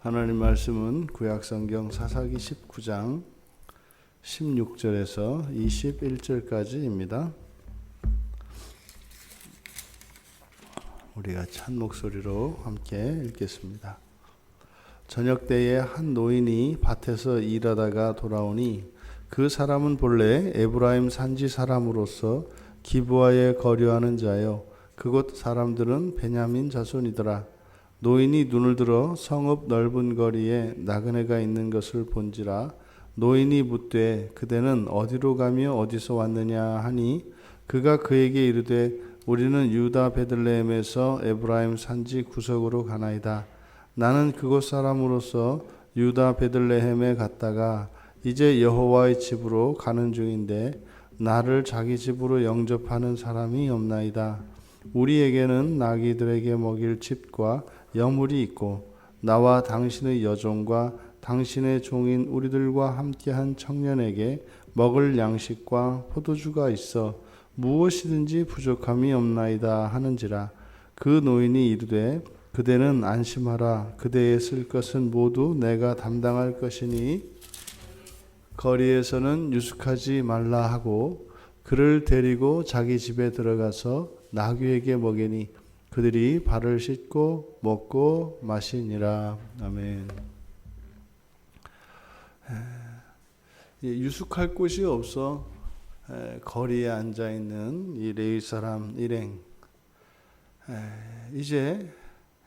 하나님 말씀은 구약성경 사사기 19장 16절에서 21절까지입니다. 우리가 찬 목소리로 함께 읽겠습니다. 저녁 때에 한 노인이 밭에서 일하다가 돌아오니 그 사람은 본래 에브라임 산지 사람으로서 기브아에 거류하는 자요 그곳 사람들은 베냐민 자손이더라. 노인이 눈을 들어 성읍 넓은 거리에 나그네가 있는 것을 본지라. 노인이 묻되 그대는 어디로 가며 어디서 왔느냐 하니 그가 그에게 이르되 우리는 유다 베들레헴에서 에브라임 산지 구석으로 가나이다. 나는 그곳 사람으로서 유다 베들레헴에 갔다가 이제 여호와의 집으로 가는 중인데 나를 자기 집으로 영접하는 사람이 없나이다. 우리에게는 나귀들에게 먹일 칩과 여물이 있고 나와 당신의 여종과 당신의 종인 우리들과 함께한 청년에게 먹을 양식과 포도주가 있어 무엇이든지 부족함이 없나이다 하는지라. 그 노인이 이르되 그대는 안심하라. 그대의 쓸 것은 모두 내가 담당할 것이니 거리에서는 유숙하지 말라 하고 그를 데리고 자기 집에 들어가서 나귀에게 먹이니 그들이 발을 씻고 먹고 마시니라. 아멘. 유숙할 곳이 없어 거리에 앉아 있는 이 레위 사람 일행. 이제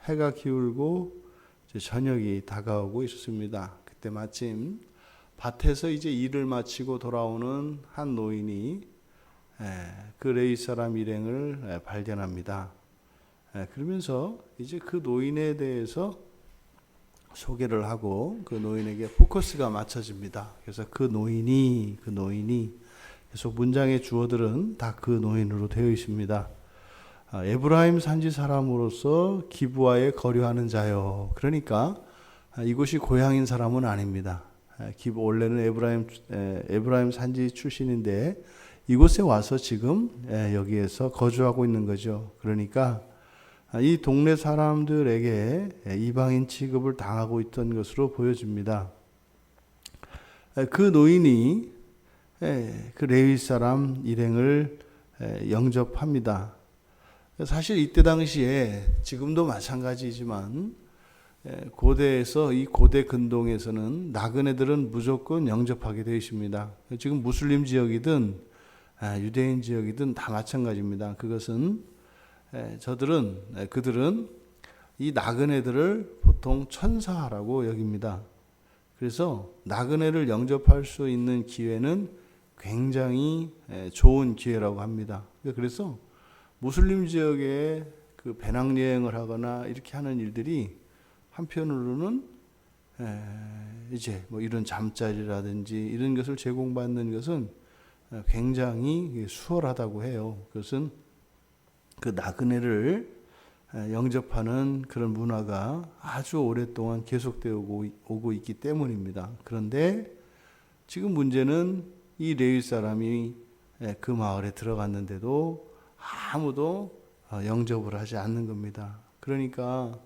해가 기울고 이제 저녁이 다가오고 있었습니다. 그때 마침 밭에서 이제 일을 마치고 돌아오는 한 노인이 그 레위 사람 일행을 발견합니다. 그러면서 이제 그 노인에 대해서 소개를 하고 그 노인에게 포커스가 맞춰집니다. 그래서 그 노인이 계속 문장의 주어들은 다 그 노인으로 되어 있습니다. 에브라임 산지 사람으로서 기브아에 거류하는 자요. 그러니까 이곳이 고향인 사람은 아닙니다. 원래는 에브라임 산지 출신인데 이곳에 와서 지금 여기에서 거주하고 있는 거죠. 그러니까 이 동네 사람들에게 이방인 취급을 당하고 있던 것으로 보여집니다. 그 노인이 그 레위 사람 일행을 영접합니다. 사실 이때 당시에 지금도 마찬가지지만 고대에서 이 고대 근동에서는 나그네들은 무조건 영접하게 되어 있습니다. 지금 무슬림 지역이든 유대인 지역이든 다 마찬가지입니다. 그것은 그들은 이 나그네들을 보통 천사라고 여깁니다. 그래서 나그네를 영접할 수 있는 기회는 굉장히 좋은 기회라고 합니다. 그래서 무슬림 지역에 그 배낭여행을 하거나 이렇게 하는 일들이 한편으로는 이제 뭐 이런 잠자리라든지 이런 것을 제공받는 것은 굉장히 수월하다고 해요. 그것은 그 나그네를 영접하는 그런 문화가 아주 오랫동안 계속되어 오고 있기 때문입니다. 그런데 지금 문제는 이 레위 사람이 그 마을에 들어갔는데도 아무도 영접을 하지 않는 겁니다. 그러니까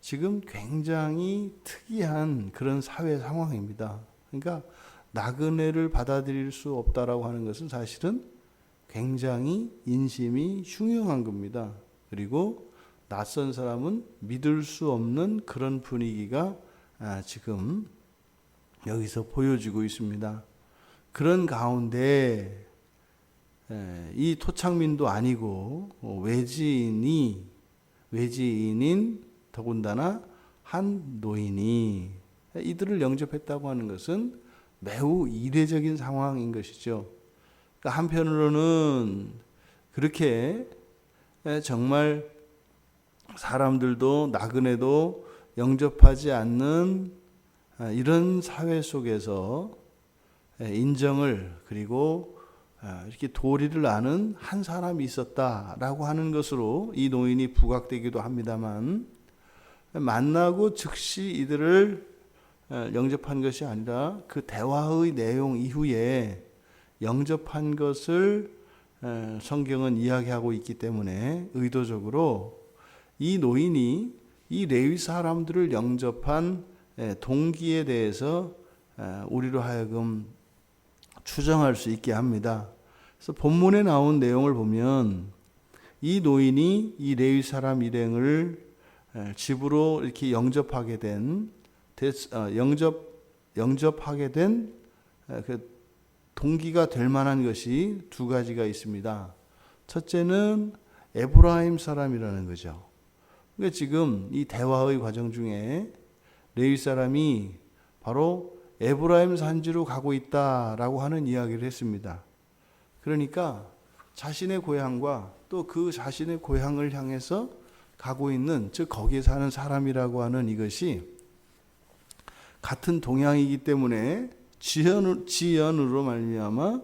지금 굉장히 특이한 그런 사회 상황입니다. 그러니까 나그네를 받아들일 수 없다라고 하는 것은 사실은 굉장히 인심이 흉흉한 겁니다. 그리고 낯선 사람은 믿을 수 없는 그런 분위기가 지금 여기서 보여지고 있습니다. 그런 가운데 이 토착민도 아니고 외지인인 더군다나 한 노인이 이들을 영접했다고 하는 것은 매우 이례적인 상황인 것이죠. 그러니까 한편으로는 그렇게 정말 사람들도 나그네도 영접하지 않는 이런 사회 속에서 인정을 그리고 이렇게 도리를 아는 한 사람이 있었다라고 하는 것으로 이 노인이 부각되기도 합니다만 만나고 즉시 이들을 영접한 것이 아니라 그 대화의 내용 이후에 영접한 것을 성경은 이야기하고 있기 때문에 의도적으로 이 노인이 이 레위 사람들을 영접한 동기에 대해서 우리로 하여금 추정할 수 있게 합니다. 그래서 본문에 나온 내용을 보면 이 노인이 이 레위 사람 일행을 집으로 이렇게 영접하게 된 그 동기가 될 만한 것이 두 가지가 있습니다. 첫째는 에브라임 사람이라는 거죠. 그러니까 지금 이 대화의 과정 중에 레위 사람이 바로 에브라임 산지로 가고 있다라고 하는 이야기를 했습니다. 그러니까 자신의 고향과 또 그 자신의 고향을 향해서 가고 있는, 즉 거기에 사는 사람이라고 하는 이것이 같은 동향이기 때문에 지연으로 말미암아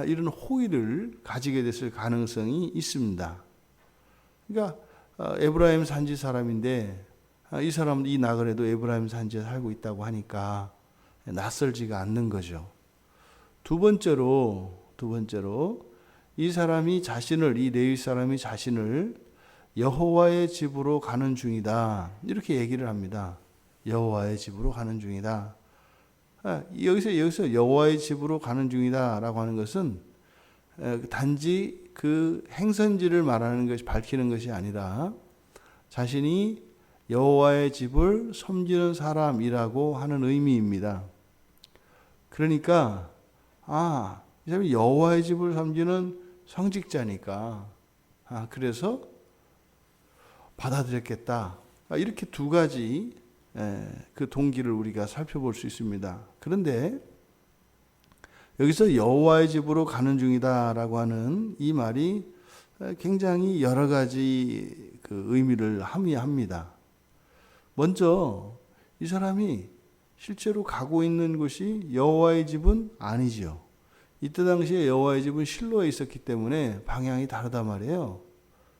이런 호의를 가지게 됐을 가능성이 있습니다. 그러니까 에브라임 산지 사람인데 이 사람 이 나그네도 에브라임 산지에 살고 있다고 하니까 낯설지가 않는 거죠. 두 번째로 이 사람이 이 레위 사람이 자신을 여호와의 집으로 가는 중이다, 이렇게 얘기를 합니다. 여호와의 집으로 가는 중이다. 여기서 여호와의 집으로 가는 중이다라고 하는 것은 단지 그 행선지를 말하는 것이, 밝히는 것이 아니라 자신이 여호와의 집을 섬기는 사람이라고 하는 의미입니다. 그러니까 이 사람이 여호와의 집을 섬기는 성직자니까 그래서 받아들였겠다. 이렇게 두 가지 그 동기를 우리가 살펴볼 수 있습니다. 그런데 여기서 여호와의 집으로 가는 중이다라고 하는 이 말이 굉장히 여러 가지 그 의미를 함의합니다. 먼저 이 사람이 실제로 가고 있는 곳이 여호와의 집은 아니죠. 이때 당시에 여호와의 집은 실로에 있었기 때문에 방향이 다르다 말이에요.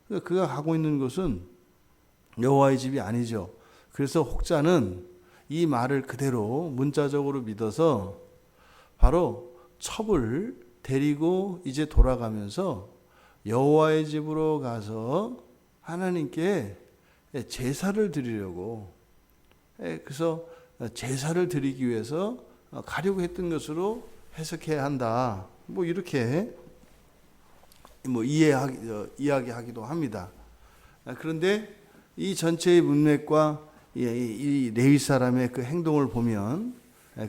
그러니까 그가 가고 있는 곳은 여호와의 집이 아니죠. 그래서 혹자는 이 말을 그대로 문자적으로 믿어서 바로 첩을 데리고 이제 돌아가면서 여호와의 집으로 가서 하나님께 제사를 드리려고, 그래서 제사를 드리기 위해서 가려고 했던 것으로 해석해야 한다. 이렇게 이야기하기도 합니다. 그런데 이 전체의 문맥과 이 레위 사람의 그 행동을 보면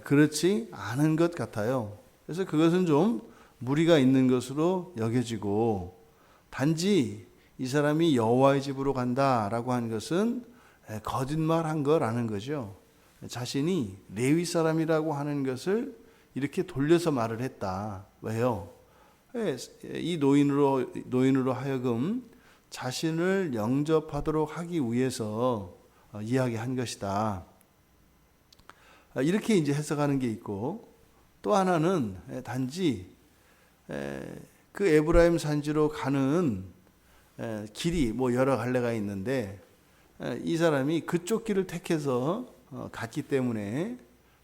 그렇지 않은 것 같아요. 그래서 그것은 좀 무리가 있는 것으로 여겨지고, 단지 이 사람이 여호와의 집으로 간다라고 한 것은 거짓말한 거라는 거죠. 자신이 레위 사람이라고 하는 것을 이렇게 돌려서 말을 했다. 왜요? 이 노인으로 하여금 자신을 영접하도록 하기 위해서 이야기한 것이다. 이렇게 이제 해석하는 게 있고, 또 하나는 단지 그 에브라임 산지로 가는 길이 여러 갈래가 있는데 이 사람이 그쪽 길을 택해서 갔기 때문에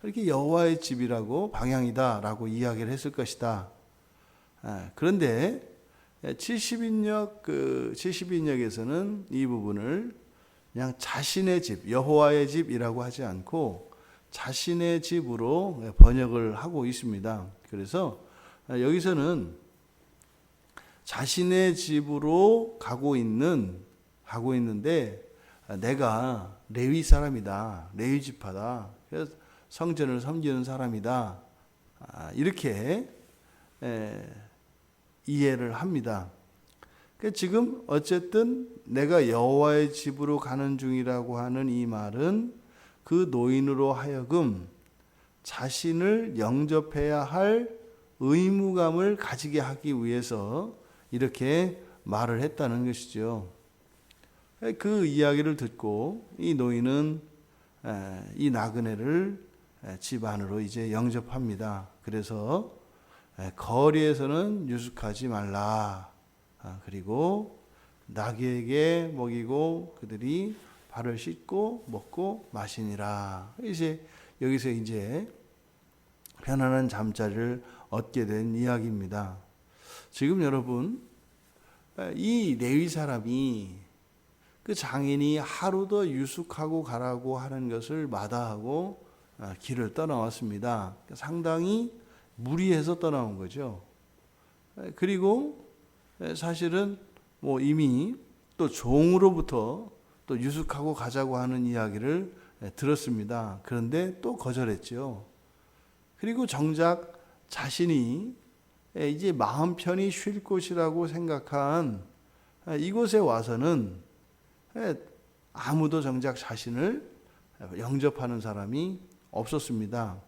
이렇게 여호와의 집이라고 방향이다라고 이야기를 했을 것이다. 그런데 70인역에서는 이 부분을 그냥 자신의 집, 여호와의 집이라고 하지 않고 자신의 집으로 번역을 하고 있습니다. 그래서 여기서는 자신의 집으로 가고 있는데 내가 레위 사람이다, 레위 지파다, 그래서 성전을 섬기는 사람이다, 이렇게 이해를 합니다. 지금 어쨌든 내가 여호와의 집으로 가는 중이라고 하는 이 말은 그 노인으로 하여금 자신을 영접해야 할 의무감을 가지게 하기 위해서 이렇게 말을 했다는 것이죠. 그 이야기를 듣고 이 노인은 이 나그네를 집 안으로 이제 영접합니다. 그래서 거리에서는 유숙하지 말라. 그리고 나귀에게 먹이고 그들이 발을 씻고 먹고 마시니라. 이제 여기서 이제 편안한 잠자리를 얻게 된 이야기입니다. 지금 여러분, 이 레위 사람이 그 장인이 하루 더 유숙하고 가라고 하는 것을 마다하고 길을 떠나왔습니다. 상당히 무리해서 떠나온 거죠. 그리고 사실은 뭐 이미 또 종으로부터 또 유숙하고 가자고 하는 이야기를 들었습니다. 그런데 또 거절했죠. 그리고 정작 자신이 이제 마음 편히 쉴 곳이라고 생각한 이곳에 와서는 아무도 정작 자신을 영접하는 사람이 없었습니다.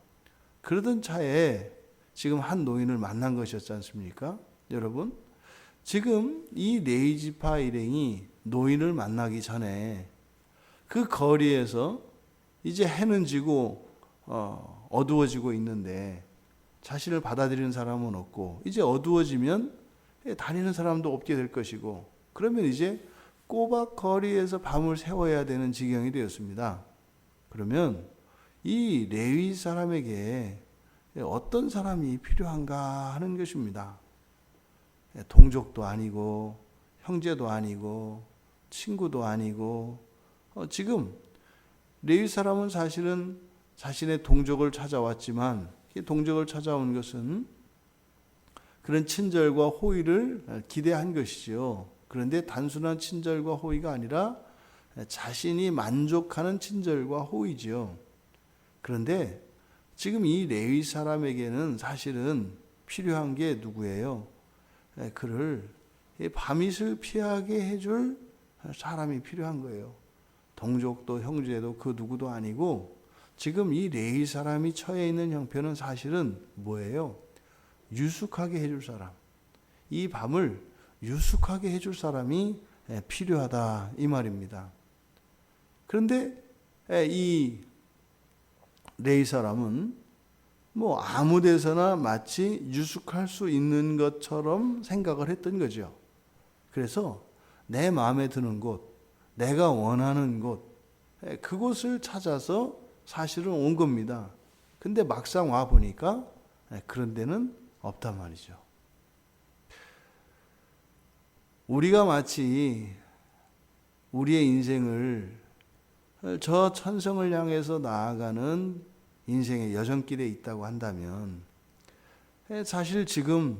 그러던 차에 지금 한 노인을 만난 것이었지 않습니까? 여러분, 지금 이 레위지파 일행이 노인을 만나기 전에 그 거리에서 이제 해는 지고 어두워지고 있는데 자신을 받아들이는 사람은 없고, 이제 어두워지면 다니는 사람도 없게 될 것이고, 그러면 이제 꼬박 거리에서 밤을 새워야 되는 지경이 되었습니다. 그러면 이 레위 사람에게 어떤 사람이 필요한가 하는 것입니다. 동족도 아니고 형제도 아니고 친구도 아니고, 지금 레위 사람은 사실은 자신의 동족을 찾아왔지만, 동족을 찾아온 것은 그런 친절과 호의를 기대한 것이죠. 그런데 단순한 친절과 호의가 아니라 자신이 만족하는 친절과 호의지요. 그런데 지금 이 레위 사람에게는 사실은 필요한 게 누구예요? 그를 밤이슬 피하게 해줄 사람이 필요한 거예요. 동족도 형제도 그 누구도 아니고, 지금 이 레위 사람이 처해 있는 형편은 사실은 뭐예요? 유숙하게 해줄 사람. 이 밤을 유숙하게 해줄 사람이 필요하다, 이 말입니다. 그런데 이 레위 사람은 뭐 아무 데서나 마치 유숙할 수 있는 것처럼 생각을 했던 거죠. 그래서 내 마음에 드는 곳, 내가 원하는 곳, 그곳을 찾아서 사실은 온 겁니다. 근데 막상 와 보니까 그런 데는 없단 말이죠. 우리가 마치 우리의 인생을 저 천성을 향해서 나아가는 인생의 여정길에 있다고 한다면, 사실 지금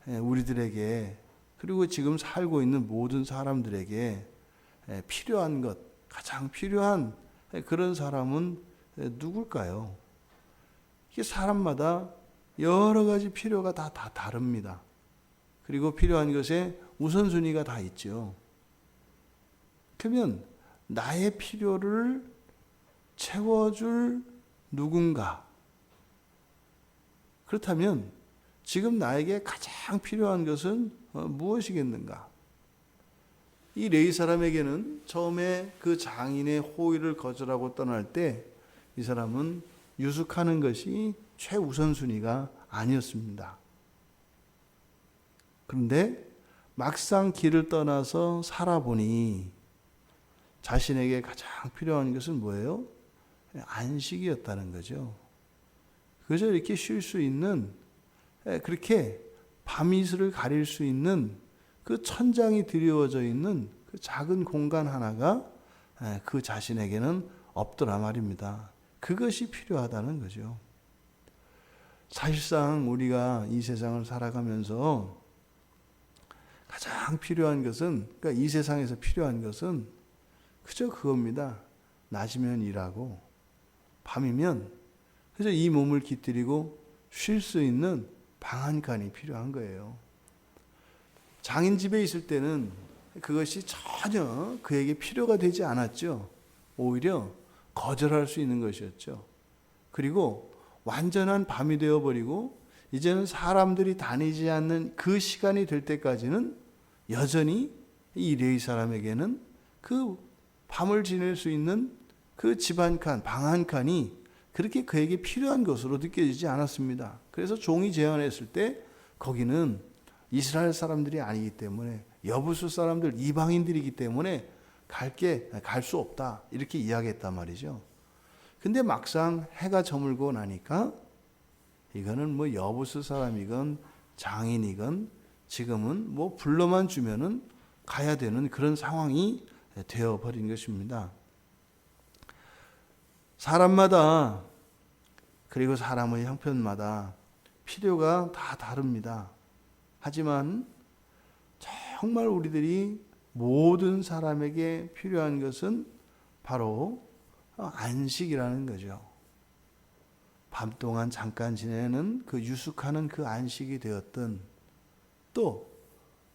우리들에게, 그리고 지금 살고 있는 모든 사람들에게 필요한 것, 가장 필요한 그런 사람은 누굴까요? 이게 사람마다 여러 가지 필요가 다 다릅니다. 그리고 필요한 것에 우선순위가 다 있죠. 그러면 나의 필요를 채워줄 누군가, 그렇다면 지금 나에게 가장 필요한 것은 무엇이겠는가? 이 레위 사람에게는 처음에 그 장인의 호의를 거절하고 떠날 때 이 사람은 유숙하는 것이 최우선순위가 아니었습니다. 그런데 막상 길을 떠나서 살아보니 자신에게 가장 필요한 것은 뭐예요? 안식이었다는 거죠. 그저 이렇게 쉴 수 있는, 그렇게 밤이슬을 가릴 수 있는 그 천장이 드리워져 있는 그 작은 공간 하나가 그 자신에게는 없더라 말입니다. 그것이 필요하다는 거죠. 사실상 우리가 이 세상을 살아가면서 가장 필요한 것은, 그러니까 이 세상에서 필요한 것은 그저 그겁니다. 낮이면 일하고 밤이면 그저 이 몸을 깃들이고 쉴 수 있는 방 한 칸이 필요한 거예요. 장인 집에 있을 때는 그것이 전혀 그에게 필요가 되지 않았죠. 오히려 거절할 수 있는 것이었죠. 그리고 완전한 밤이 되어버리고 이제는 사람들이 다니지 않는 그 시간이 될 때까지는 여전히 이 레위 사람에게는 그 밤을 지낼 수 있는 그 집 한 칸, 방 한 칸이 그렇게 그에게 필요한 것으로 느껴지지 않았습니다. 그래서 종이 제안했을 때 거기는 이스라엘 사람들이 아니기 때문에, 여부수 사람들, 이방인들이기 때문에 갈 수 없다, 이렇게 이야기했단 말이죠. 근데 막상 해가 저물고 나니까 이거는 뭐 여부수 사람이건 장인이건 지금은 뭐 불러만 주면은 가야 되는 그런 상황이 되어버린 것입니다. 사람마다 그리고 사람의 형편마다 필요가 다 다릅니다. 하지만 정말 우리들이 모든 사람에게 필요한 것은 바로 안식이라는 거죠. 밤 동안 잠깐 지내는 그 유숙하는 그 안식이 되었든 또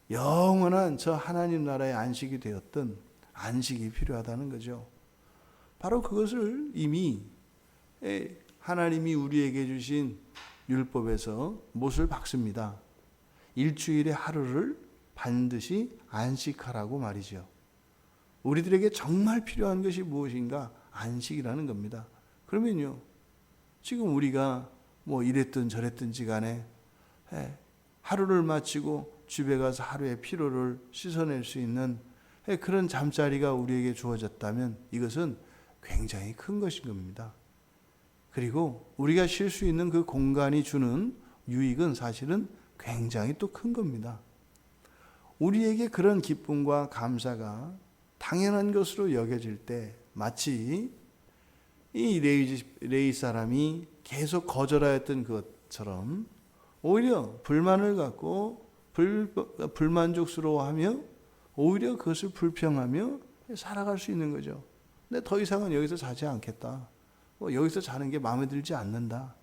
영원한 저 하나님 나라의 안식이 되었든 안식이 필요하다는 거죠. 바로 그것을 이미 하나님이 우리에게 주신 율법에서 못을 박습니다. 일주일의 하루를 반드시 안식하라고 말이죠. 우리들에게 정말 필요한 것이 무엇인가? 안식이라는 겁니다. 그러면요, 지금 우리가 뭐 이랬든 저랬든지 간에 하루를 마치고 집에 가서 하루의 피로를 씻어낼 수 있는 그런 잠자리가 우리에게 주어졌다면 이것은 굉장히 큰 것인 겁니다. 그리고 우리가 쉴 수 있는 그 공간이 주는 유익은 사실은 굉장히 또 큰 겁니다. 우리에게 그런 기쁨과 감사가 당연한 것으로 여겨질 때 마치 이 레위 사람이 계속 거절하였던 것처럼 오히려 불만을 갖고 불만족스러워하며 오히려 그것을 불평하며 살아갈 수 있는 거죠. 근데 더 이상은 여기서 자지 않겠다. 여기서 자는 게 마음에 들지 않는다.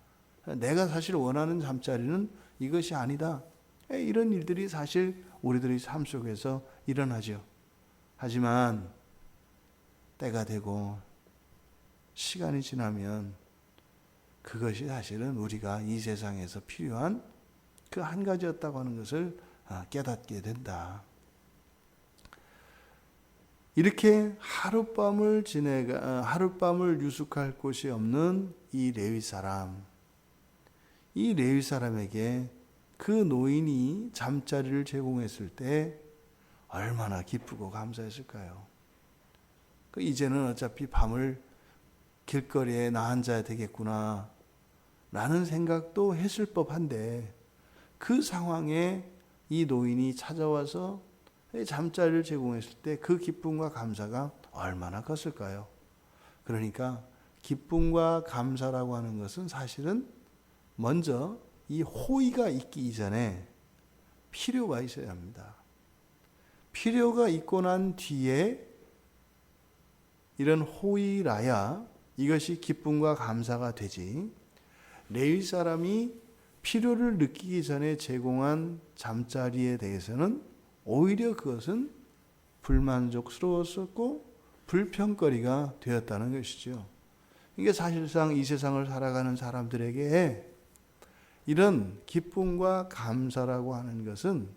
내가 사실 원하는 잠자리는 이것이 아니다. 이런 일들이 사실 우리들의 삶 속에서 일어나죠. 하지만 때가 되고 시간이 지나면 그것이 사실은 우리가 이 세상에서 필요한 그 한 가지였다고 하는 것을 깨닫게 된다. 이렇게 하룻밤을 유숙할 곳이 없는 이 레위 사람에게 그 노인이 잠자리를 제공했을 때 얼마나 기쁘고 감사했을까요? 이제는 어차피 밤을 길거리에 나 앉아야 되겠구나 라는 생각도 했을 법한데 그 상황에 이 노인이 찾아와서 잠자리를 제공했을 때 그 기쁨과 감사가 얼마나 컸을까요? 그러니까 기쁨과 감사라고 하는 것은 사실은 먼저 이 호의가 있기 이전에 필요가 있어야 합니다. 필요가 있고 난 뒤에 이런 호의라야 이것이 기쁨과 감사가 되지, 레위 사람이 필요를 느끼기 전에 제공한 잠자리에 대해서는 오히려 그것은 불만족스러웠었고 불평거리가 되었다는 것이죠. 이게 사실상 이 세상을 살아가는 사람들에게 이런 기쁨과 감사라고 하는 것은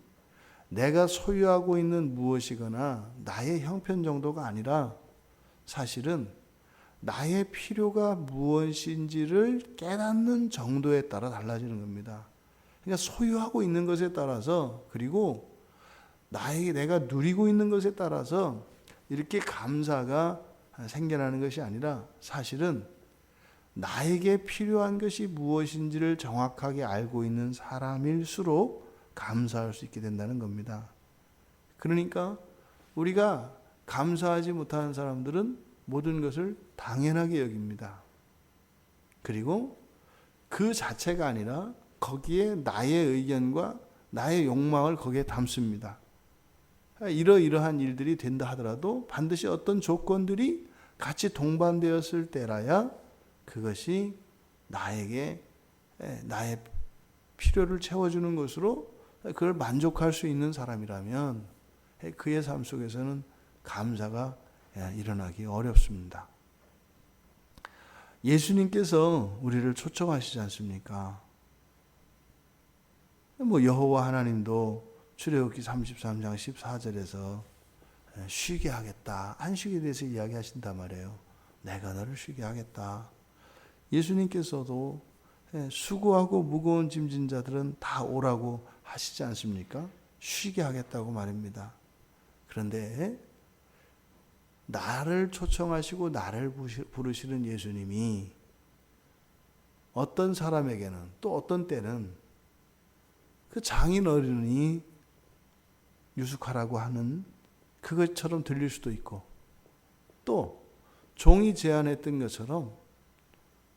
내가 소유하고 있는 무엇이거나 나의 형편 정도가 아니라 사실은 나의 필요가 무엇인지를 깨닫는 정도에 따라 달라지는 겁니다. 그러니까 소유하고 있는 것에 따라서, 그리고 내가 누리고 있는 것에 따라서 이렇게 감사가 생겨나는 것이 아니라 사실은 나에게 필요한 것이 무엇인지를 정확하게 알고 있는 사람일수록 감사할 수 있게 된다는 겁니다. 그러니까 우리가 감사하지 못하는 사람들은 모든 것을 당연하게 여깁니다. 그리고 그 자체가 아니라 거기에 나의 의견과 나의 욕망을 거기에 담습니다. 이러이러한 일들이 된다 하더라도 반드시 어떤 조건들이 같이 동반되었을 때라야 그것이 나에게 나의 필요를 채워주는 것으로 그걸 만족할 수 있는 사람이라면 그의 삶 속에서는 감사가 일어나기 어렵습니다. 예수님께서 우리를 초청하시지 않습니까? 여호와 하나님도 출애굽기 33장 14절에서 쉬게 하겠다, 안식에 대해서 이야기하신단 말이에요. 내가 너를 쉬게 하겠다. 예수님께서도 수고하고 무거운 짐진 자들은 다 오라고 하시지 않습니까? 쉬게 하겠다고 말입니다. 그런데 나를 초청하시고 나를 부르시는 예수님이 어떤 사람에게는, 또 어떤 때는 그 장인 어른이 유숙하라고 하는 그것처럼 들릴 수도 있고, 또 종이 제안했던 것처럼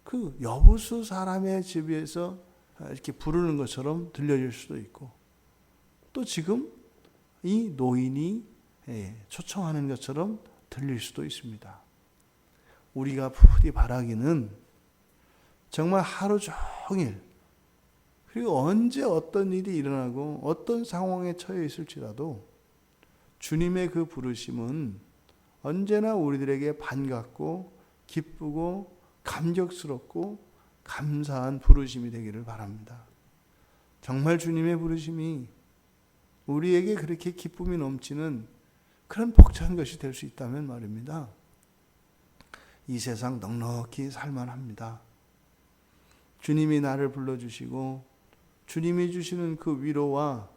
그 여부수 사람의 집에서 이렇게 부르는 것처럼 들려질 수도 있고, 또 지금 이 노인이 초청하는 것처럼 들릴 수도 있습니다. 우리가 부디 바라기는 정말 하루 종일, 그리고 언제 어떤 일이 일어나고 어떤 상황에 처해 있을지라도 주님의 그 부르심은 언제나 우리들에게 반갑고 기쁘고 감격스럽고 감사한 부르심이 되기를 바랍니다. 정말 주님의 부르심이 우리에게 그렇게 기쁨이 넘치는 그런 벅찬 것이 될 수 있다면 말입니다, 이 세상 넉넉히 살만합니다. 주님이 나를 불러주시고 주님이 주시는 그 위로와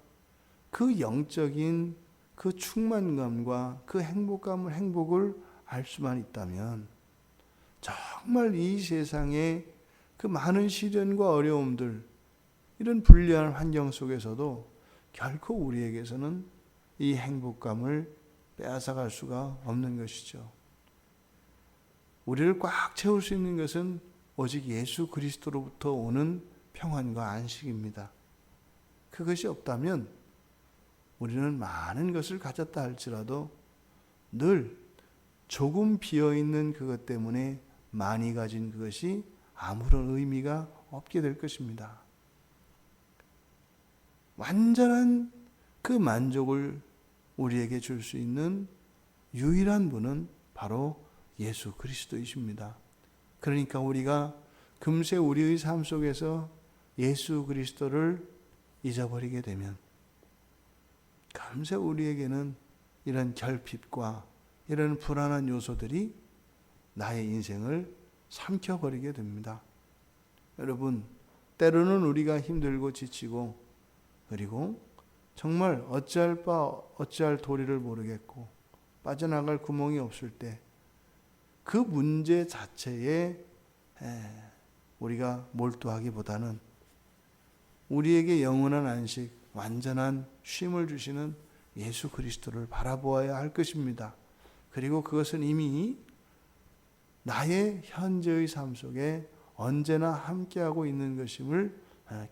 그 영적인 그 충만감과 그 행복을 알 수만 있다면 정말 이 세상의 그 많은 시련과 어려움들, 이런 불리한 환경 속에서도 결코 우리에게서는 이 행복감을 빼앗아갈 수가 없는 것이죠. 우리를 꽉 채울 수 있는 것은 오직 예수 그리스도로부터 오는 평안과 안식입니다. 그것이 없다면 우리는 많은 것을 가졌다 할지라도 늘 조금 비어있는 그것 때문에 많이 가진 그것이 아무런 의미가 없게 될 것입니다. 완전한 그 만족을 우리에게 줄 수 있는 유일한 분은 바로 예수 그리스도이십니다. 그러니까 우리가 금세 우리의 삶 속에서 예수 그리스도를 잊어버리게 되면 금세 우리에게는 이런 결핍과 이런 불안한 요소들이 나의 인생을 삼켜버리게 됩니다. 여러분, 때로는 우리가 힘들고 지치고, 그리고 정말 어찌할 바 어찌할 도리를 모르겠고 빠져나갈 구멍이 없을 때, 그 문제 자체에 우리가 몰두하기보다는 우리에게 영원한 안식, 완전한 쉼을 주시는 예수 그리스도를 바라보아야 할 것입니다. 그리고 그것은 이미 나의 현재의 삶 속에 언제나 함께하고 있는 것임을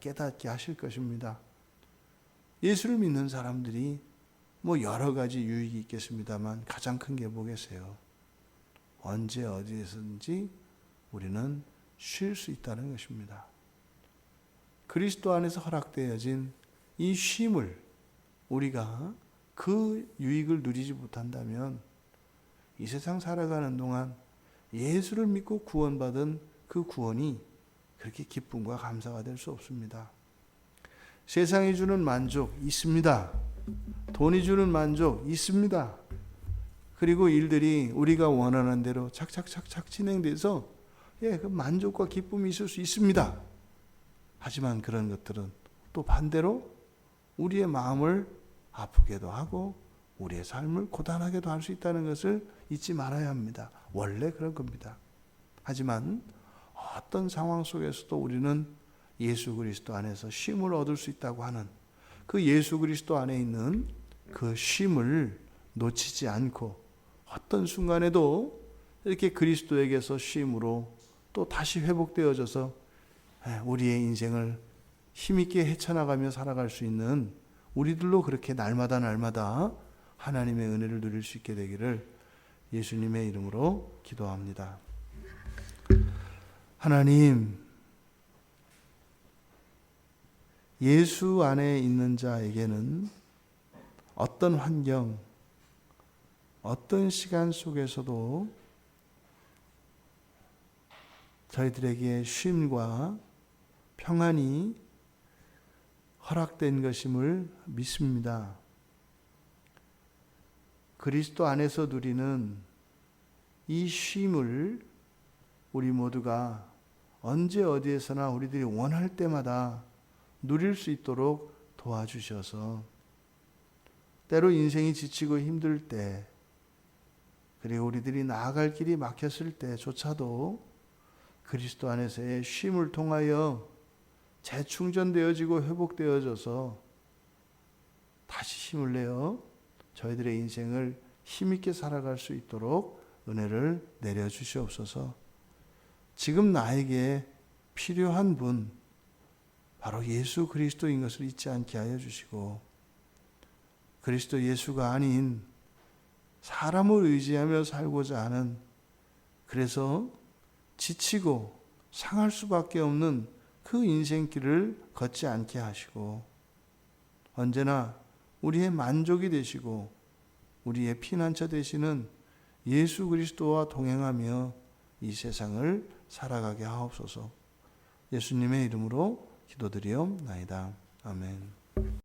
깨닫게 하실 것입니다. 예수를 믿는 사람들이 여러 가지 유익이 있겠습니다만 가장 큰 게 뭐겠어요? 언제 어디에서든지 우리는 쉴 수 있다는 것입니다. 그리스도 안에서 허락되어진 이 쉼을 우리가 그 유익을 누리지 못한다면 이 세상 살아가는 동안 예수를 믿고 구원받은 그 구원이 그렇게 기쁨과 감사가 될 수 없습니다. 세상이 주는 만족 있습니다. 돈이 주는 만족 있습니다. 그리고 일들이 우리가 원하는 대로 착착착착 진행돼서 그 만족과 기쁨이 있을 수 있습니다. 하지만 그런 것들은 또 반대로 우리의 마음을 아프게도 하고 우리의 삶을 고단하게도 할 수 있다는 것을 잊지 말아야 합니다. 원래 그런 겁니다. 하지만 어떤 상황 속에서도 우리는 예수 그리스도 안에서 쉼을 얻을 수 있다고 하는 그 예수 그리스도 안에 있는 그 쉼을 놓치지 않고 어떤 순간에도 이렇게 그리스도에게서 쉼으로 또 다시 회복되어져서 우리의 인생을 힘있게 헤쳐나가며 살아갈 수 있는 우리들로 그렇게 날마다 하나님의 은혜를 누릴 수 있게 되기를 예수님의 이름으로 기도합니다. 하나님, 예수 안에 있는 자에게는 어떤 환경, 어떤 시간 속에서도 저희들에게 쉼과 평안이 허락된 것임을 믿습니다. 그리스도 안에서 누리는 이 쉼을 우리 모두가 언제 어디에서나 우리들이 원할 때마다 누릴 수 있도록 도와주셔서 때로 인생이 지치고 힘들 때, 그리고 우리들이 나아갈 길이 막혔을 때조차도 그리스도 안에서의 쉼을 통하여 재충전되어지고 회복되어져서 다시 힘을 내어 저희들의 인생을 힘있게 살아갈 수 있도록 은혜를 내려주시옵소서. 지금 나에게 필요한 분, 바로 예수 그리스도인 것을 잊지 않게 하여 주시고, 그리스도 예수가 아닌 사람을 의지하며 살고자 하는, 그래서 지치고 상할 수밖에 없는 그 인생길을 걷지 않게 하시고, 언제나 우리의 만족이 되시고 우리의 피난처 되시는 예수 그리스도와 동행하며 이 세상을 살아가게 하옵소서. 예수님의 이름으로 기도드리옵나이다. 아멘.